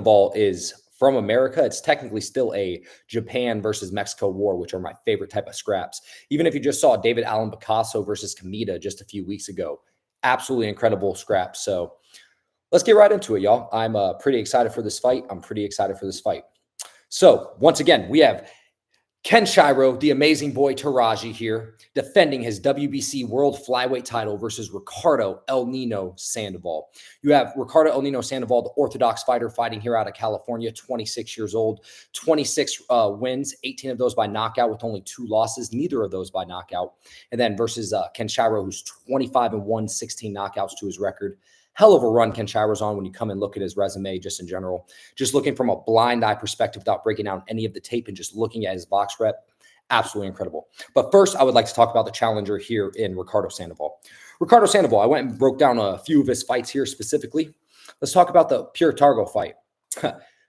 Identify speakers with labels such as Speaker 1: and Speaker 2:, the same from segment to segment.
Speaker 1: Sandoval is from America. It's technically still a Japan versus Mexico war, which are my favorite type of scraps. Even if you just saw David Allen Picasso versus Kamita just a few weeks ago, absolutely incredible scraps. So let's get right into it, y'all. I'm pretty excited for this fight. So once again, we have Kenshiro, the amazing boy Teraji here, defending his WBC World Flyweight title versus Ricardo El Nino Sandoval. You have Ricardo El Nino Sandoval, the orthodox fighter fighting here out of California, 26 years old, 26 wins, 18 of those by knockout with only 2 losses, neither of those by knockout. And then versus Kenshiro, who's 25-1, 16 knockouts to his record. Hell of a run Kenshiro's on when you come and look at his resume just in general. Just looking from a blind eye perspective without breaking down any of the tape and just looking at his box rep, absolutely incredible. But first, I would like to talk about the challenger here in Ricardo Sandoval. Ricardo Sandoval, I went and broke down a few of his fights here specifically. Let's talk about the Pure Targo fight.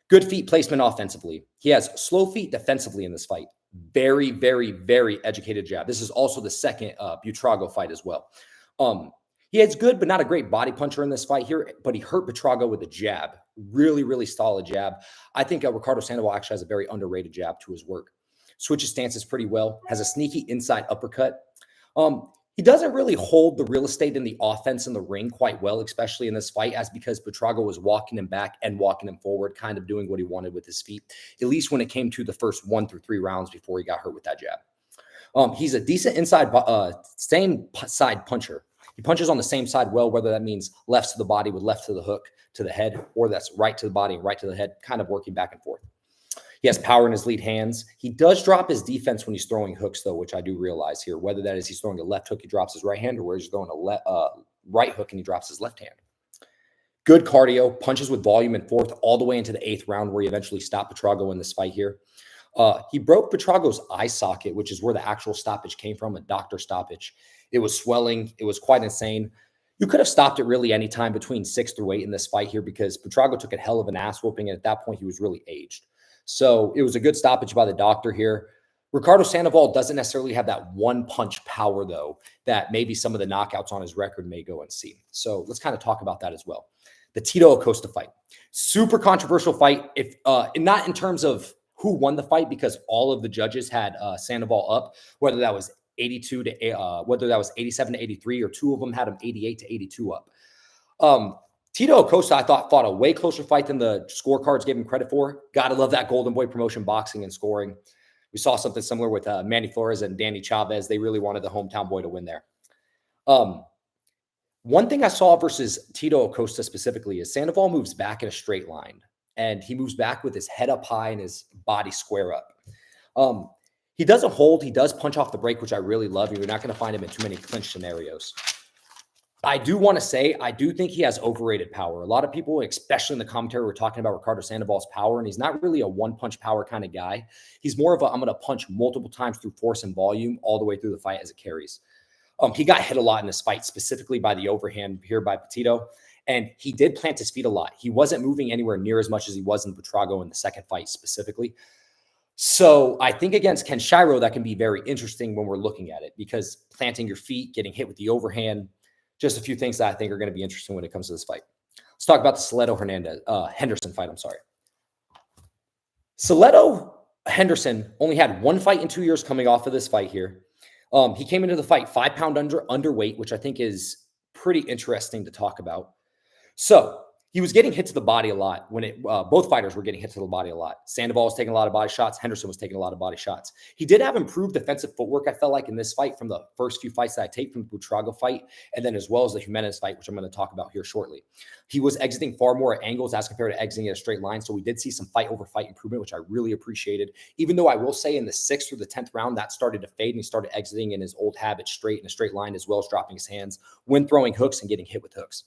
Speaker 1: Good feet placement offensively. He has slow feet defensively in this fight. Very, very, very educated jab. This is also the second Butrago fight as well. He has good, but not a great body puncher in this fight here, but he hurt Butrago with a jab. Really, really solid jab. I think Ricardo Sandoval actually has a very underrated jab to his work. Switches stances pretty well, has a sneaky inside uppercut. He doesn't really hold the real estate in the offense in the ring quite well, especially in this fight, as because Butrago was walking him back and walking him forward, kind of doing what he wanted with his feet, at least when it came to the first 1 through 3 rounds before he got hurt with that jab. He's a decent inside, same side puncher. He punches on the same side well, whether that means left to the body with left to the hook to the head, or that's right to the body and right to the head, kind of working back and forth. He has power in his lead hands. He does drop his defense when he's throwing hooks, though, which I do realize here. Whether that is he's throwing a left hook, he drops his right hand, or where he's throwing a right hook and he drops his left hand. Good cardio, punches with volume and forth all the way into the 8th round, where he eventually stopped Butrago in this fight here. He broke Butrago's eye socket, which is where the actual stoppage came from, a doctor stoppage. It was swelling. It was quite insane. You could have stopped it really any time between 6 through 8 in this fight here, because Butrago took a hell of an ass whooping, and at that point, he was really aged. So it was a good stoppage by the doctor here. Ricardo Sandoval doesn't necessarily have that one-punch power, though, that maybe some of the knockouts on his record may go unseen. So let's kind of talk about that as well. The Tito Acosta fight. Super controversial fight, if not in terms of who won the fight, because all of the judges had Sandoval up, whether that was 82 to whether that was 87 to 83, or 2 of them had him 88 to 82 up. Tito Acosta, I thought, fought a way closer fight than the scorecards gave him credit for. Gotta love that Golden Boy promotion, boxing and scoring. We saw something similar with Manny Flores and Danny Chavez. They really wanted the hometown boy to win there. One thing I saw versus Tito Acosta specifically is Sandoval moves back in a straight line, and he moves back with his head up high and his body square up. He doesn't hold. He does punch off the break, which I really love. You're not going to find him in too many clinch scenarios. I do want to say, I do think he has overrated power. A lot of people, especially in the commentary, were talking about Ricardo Sandoval's power, and he's not really a one-punch power kind of guy. He's more of a, I'm going to punch multiple times through force and volume all the way through the fight as it carries. He got hit a lot in this fight, specifically by the overhand here by Petito, and he did plant his feet a lot. He wasn't moving anywhere near as much as he was in Butrago in the second fight specifically. So I think against Kenshiro, that can be very interesting when we're looking at it, because planting your feet, getting hit with the overhand, just a few things that I think are going to be interesting when it comes to this fight. Let's talk about the Soleto-Henderson fight. Soleto Henderson only had 1 fight in 2 years coming off of this fight here. He came into the fight 5-pound underweight, which I think is pretty interesting to talk about. So he was getting hit to the body a lot when both fighters were getting hit to the body a lot. Sandoval was taking a lot of body shots. Henderson was taking a lot of body shots. He did have improved defensive footwork, I felt like, in this fight from the first few fights that I taped from the Butrago fight, and then as well as the Jimenez fight, which I'm going to talk about here shortly. He was exiting far more at angles as compared to exiting at a straight line, so we did see some fight-over-fight improvement, which I really appreciated, even though I will say in the 6th through the 10th round, that started to fade, and he started exiting in his old habit straight in a straight line, as well as dropping his hands when throwing hooks and getting hit with hooks.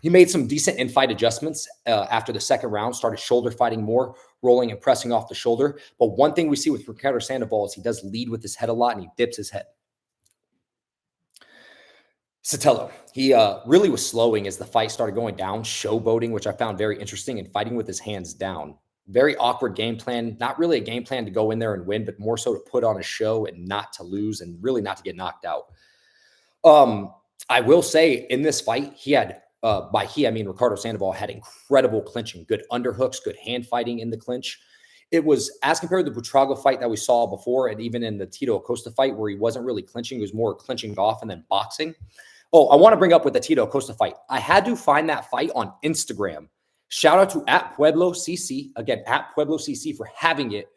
Speaker 1: He made some decent in-fight adjustments after the second round, started shoulder fighting more, rolling and pressing off the shoulder. But one thing we see with Ricardo Sandoval is he does lead with his head a lot, and he dips his head. Sotelo, he really was slowing as the fight started going down, showboating, which I found very interesting, and fighting with his hands down. Very awkward game plan. Not really a game plan to go in there and win, but more so to put on a show and not to lose and really not to get knocked out. I will say in this fight, he had by he, I mean Ricardo Sandoval, had incredible clinching, good underhooks, good hand fighting in the clinch. It was, as compared to the Buitrago fight that we saw before, and even in the Tito Acosta fight where he wasn't really clinching, he was more clinching off and then boxing. Oh, I want to bring up with the Tito Acosta fight. I had to find that fight on Instagram. Shout out to @PuebloCC, again, @PuebloCC for having it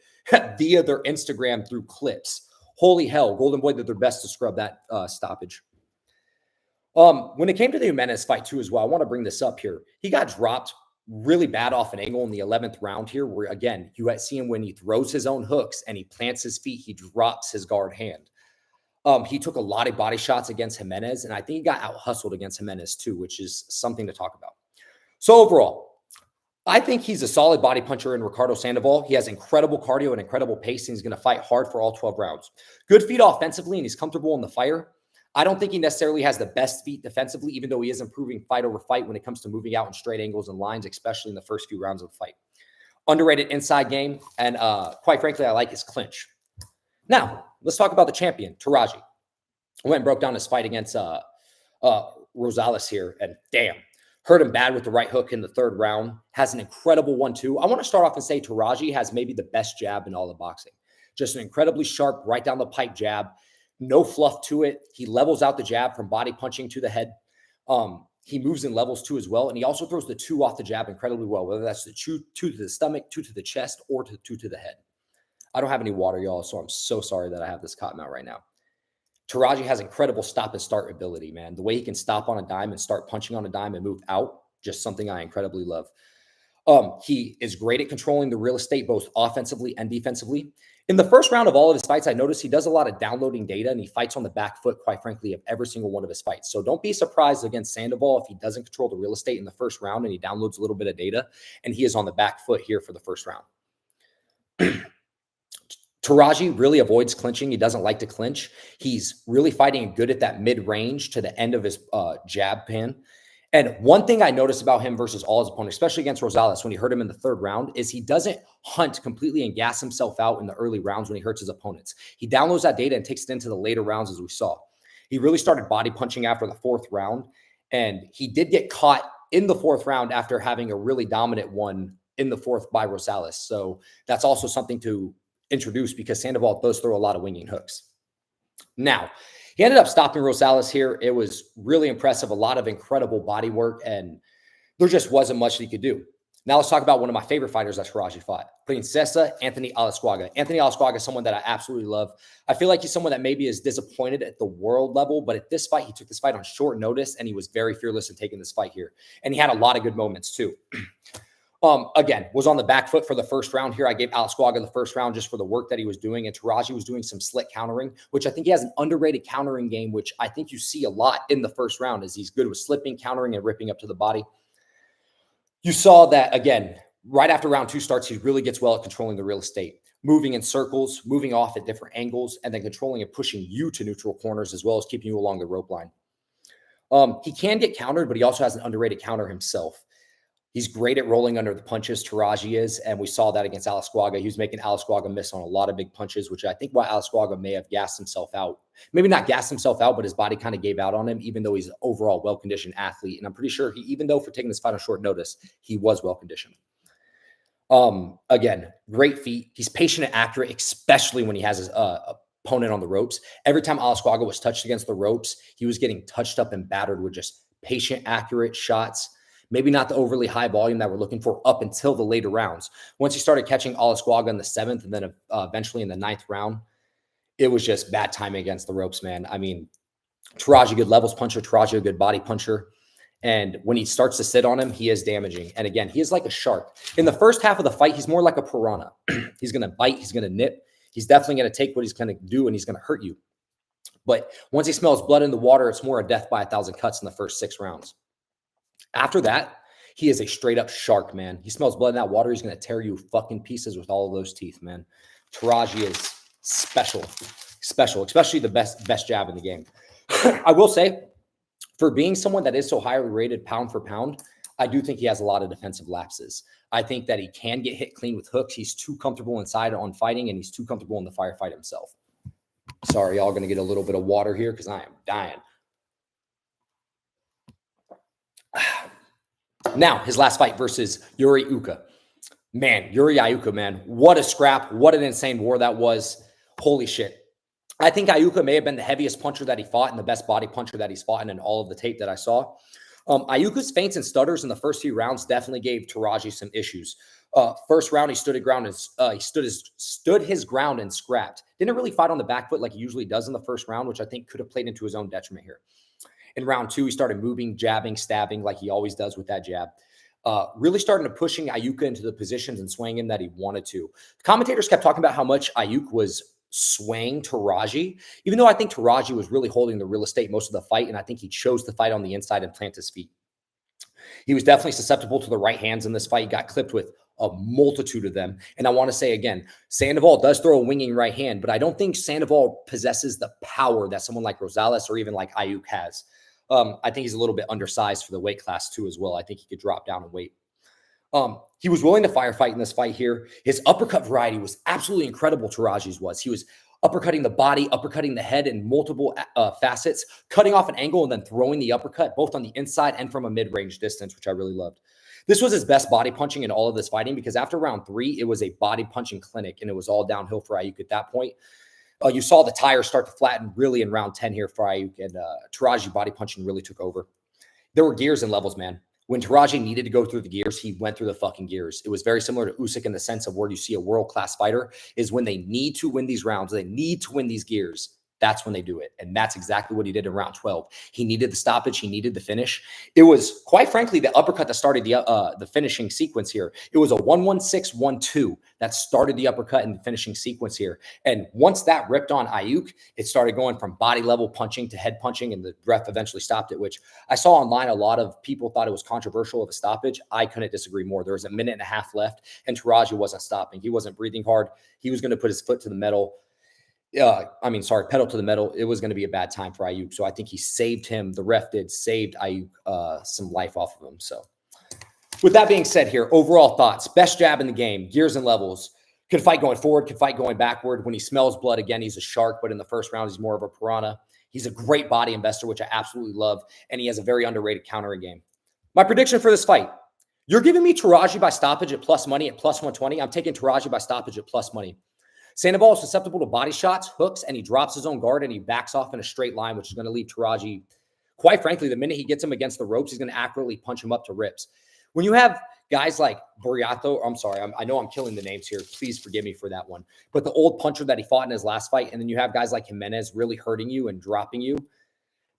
Speaker 1: via their Instagram through clips. Holy hell, Golden Boy did their best to scrub that stoppage. When it came to the Jimenez fight too as well, I want to bring this up here. He got dropped really bad off an angle in the 11th round here, where again, you see him when he throws his own hooks and he plants his feet, he drops his guard hand. He took a lot of body shots against Jimenez, and I think he got out-hustled against Jimenez too, which is something to talk about. So overall, I think he's a solid body puncher in Ricardo Sandoval. He has incredible cardio and incredible pace, and he's going to fight hard for all 12 rounds. Good feet offensively, and he's comfortable in the fire. I don't think he necessarily has the best feet defensively, even though he is improving fight over fight when it comes to moving out in straight angles and lines, especially in the first few rounds of the fight. Underrated inside game, and quite frankly, I like his clinch. Now, let's talk about the champion, Teraji. I went and broke down his fight against Rosales here, and damn, hurt him bad with the right hook in the 3rd round. Has an incredible 1-2. I want to start off and say Teraji has maybe the best jab in all of boxing. Just an incredibly sharp, right down the pipe jab. No fluff to it. He levels out the jab from body punching to the head. He moves in levels too as well. And he also throws the 2 off the jab incredibly well, whether that's the 2 to the stomach, 2 to the chest, or 2 to the head. I don't have any water, y'all, so I'm so sorry that I have this cotton out right now. Teraji has incredible stop and start ability, man. The way he can stop on a dime and start punching on a dime and move out, just something I incredibly love. He is great at controlling the real estate, both offensively and defensively. In the first round of all of his fights, I noticed he does a lot of downloading data, and he fights on the back foot, quite frankly, of every single one of his fights. So don't be surprised against Sandoval if he doesn't control the real estate in the first round and he downloads a little bit of data, and he is on the back foot here for the first round. Teraji really avoids clinching. He doesn't like to clinch. He's really fighting good at that mid-range to the end of his jab pan. And one thing I noticed about him versus all his opponents, especially against Rosales when he hurt him in the 3rd round, is he doesn't hunt completely and gas himself out in the early rounds when he hurts his opponents. He downloads that data and takes it into the later rounds, as we saw. He really started body punching after the 4th round, and he did get caught in the 4th round after having a really dominant one in the 4th by Rosales. So that's also something to introduce because Sandoval does throw a lot of winging hooks. Now, he ended up stopping Rosales here. It was really impressive, a lot of incredible body work, and there just wasn't much that he could do. Now let's talk about one of my favorite fighters that Teraji fought, Princesa Anthony Alasquaga. Anthony Alasquaga is someone that I absolutely love. I feel like he's someone that maybe is disappointed at the world level, but at this fight, he took this fight on short notice, and he was very fearless in taking this fight here. And he had a lot of good moments too. Again, was on the back foot for the first round here. I gave Alasquaga the first round just for the work that he was doing, and Teraji was doing some slick countering, which I think he has an underrated countering game, which I think you see a lot in the first round, as he's good with slipping, countering, and ripping up to the body. You saw that, again, right after round 2 starts, he really gets well at controlling the real estate, moving in circles, moving off at different angles, and then controlling and pushing you to neutral corners as well as keeping you along the rope line. He can get countered, but he also has an underrated counter himself. He's great at rolling under the punches, Teraji is, and we saw that against Alasquaga. He was making Alasquaga miss on a lot of big punches, which I think why Alasquaga may have gassed himself out. Maybe not gassed himself out, but his body kind of gave out on him, even though he's an overall well-conditioned athlete. And I'm pretty sure even though for taking this fight on short notice, he was well-conditioned. Again, great feet. He's patient and accurate, especially when he has his opponent on the ropes. Every time Alasquaga was touched against the ropes, he was getting touched up and battered with just patient, accurate shots. Maybe not the overly high volume that we're looking for up until the later rounds. Once he started catching Alasquaga in the 7th and then eventually in the 9th round, it was just bad timing against the ropes, man. I mean, Teraji, good levels puncher, Teraji, a good body puncher. And when he starts to sit on him, he is damaging. And again, he is like a shark. In the first half of the fight, he's more like a piranha. He's going to bite. He's going to nip. He's definitely going to take what he's going to do, and he's going to hurt you. But once he smells blood in the water, it's more a death by 1,000 cuts in the first 6 rounds. After that, he is a straight up shark, man. He smells blood in that water. He's going to tear you fucking pieces with all of those teeth, man. Teraji is special, especially the best jab in the game. I will say, for being someone that is so highly rated pound for pound, I do think he has a lot of defensive lapses. I think that he can get hit clean with hooks. He's too comfortable inside on fighting, and he's too comfortable in the firefight himself. Sorry, y'all going to get a little bit of water here because I am dying. Now, his last fight versus Yuri Uka. Man, Yuri Iuka, man, what a scrap. What an insane war that was. Holy shit. I think Iuka may have been the heaviest puncher that he fought and the best body puncher that he's fought in all of the tape that I saw. Iuka's feints and stutters in the first few rounds definitely gave Teraji some issues. First round, he stood his ground and scrapped. Didn't really fight on the back foot like he usually does in the first round, which I think could have played into his own detriment here. In round two, he started moving, jabbing, stabbing like he always does with that jab. Really starting to pushing Iuka into the positions and swaying him that he wanted to. The commentators kept talking about how much Iuka was swaying Teraji, even though I think Teraji was really holding the real estate most of the fight, and I think he chose to fight on the inside and plant his feet. He was definitely susceptible to the right hands in this fight. He got clipped with a multitude of them. And I want to say again, Sandoval does throw a winging right hand, but I don't think Sandoval possesses the power that someone like Rosales or even like Iuka has. I think he's a little bit undersized for the weight class too as well. I think he could drop down in weight. He was willing to firefight in this fight here. His uppercut variety was absolutely incredible. Teraji's was. He was uppercutting the body, uppercutting the head in multiple facets, cutting off an angle and then throwing the uppercut both on the inside and from a mid-range distance, which I really loved. This was his best body punching in all of this fighting because after round three, it was a body punching clinic and it was all downhill for Iuka at that point. You saw the tires start to flatten really in round 10 here for Iuka, and Teraji body punching really took over. There were gears and levels, man. When Teraji needed to go through the gears, he went through the fucking gears. It was very similar to Usyk in the sense of where you see a world-class fighter is when they need to win these rounds, they need to win these gears. That's when they do it. And that's exactly what he did in round 12. He needed the stoppage. He needed the finish. It was, quite frankly, the uppercut that started the finishing sequence here. It was a 1-1-6-1-2 that started the uppercut and the finishing sequence here. And once that ripped on Iuka, it started going from body level punching to head punching, and the ref eventually stopped it, which I saw online. A lot of people thought it was controversial of a stoppage. I couldn't disagree more. There was a minute and a half left, and Teraji wasn't stopping. He wasn't breathing hard. He was going to put his foot to the metal. Pedal to the metal. It was going to be a bad time for Iuka. So I think he saved him. The ref saved Iuka some life off of him. So with that being said here, overall thoughts, best jab in the game, gears and levels, could fight going forward, could fight going backward. When he smells blood, again, he's a shark, but in the first round, he's more of a piranha. He's a great body investor, which I absolutely love. And he has a very underrated countering game. My prediction for this fight, you're giving me Teraji by stoppage at plus money at plus 120. I'm taking Teraji by stoppage at plus money. Sandoval is susceptible to body shots, hooks, and he drops his own guard and he backs off in a straight line, which is going to leave Teraji, quite frankly, the minute he gets him against the ropes, he's going to accurately punch him up to rips. When you have guys like Buriato, I'm sorry, I know I'm killing the names here. Please forgive me for that one. But the old puncher that he fought in his last fight, and then you have guys like Jimenez really hurting you and dropping you,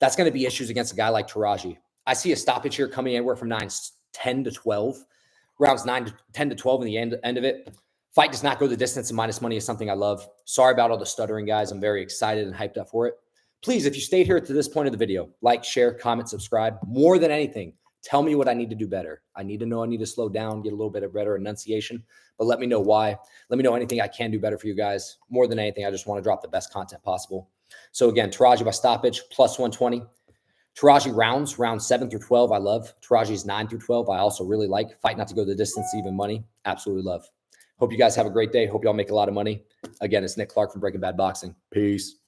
Speaker 1: that's going to be issues against a guy like Teraji. I see a stoppage here coming anywhere from 10 to 12, rounds 10 to 12 in the end of it. Fight does not go the distance, and minus money is something I love. Sorry about all the stuttering, guys. I'm very excited and hyped up for it. Please, if you stayed here to this point of the video, like, share, comment, subscribe. More than anything, tell me what I need to do better. I need to know I need to slow down, get a little bit of better enunciation, but let me know why. Let me know anything I can do better for you guys. More than anything, I just want to drop the best content possible. So again, Teraji by stoppage, plus 120. Teraji rounds 7 through 12, I love. Teraji's 9 through 12, I also really like. Fight not to go the distance, even money, absolutely love. Hope you guys have a great day. Hope y'all make a lot of money. Again, it's Nick Clark from Breaking Bad Boxing. Peace.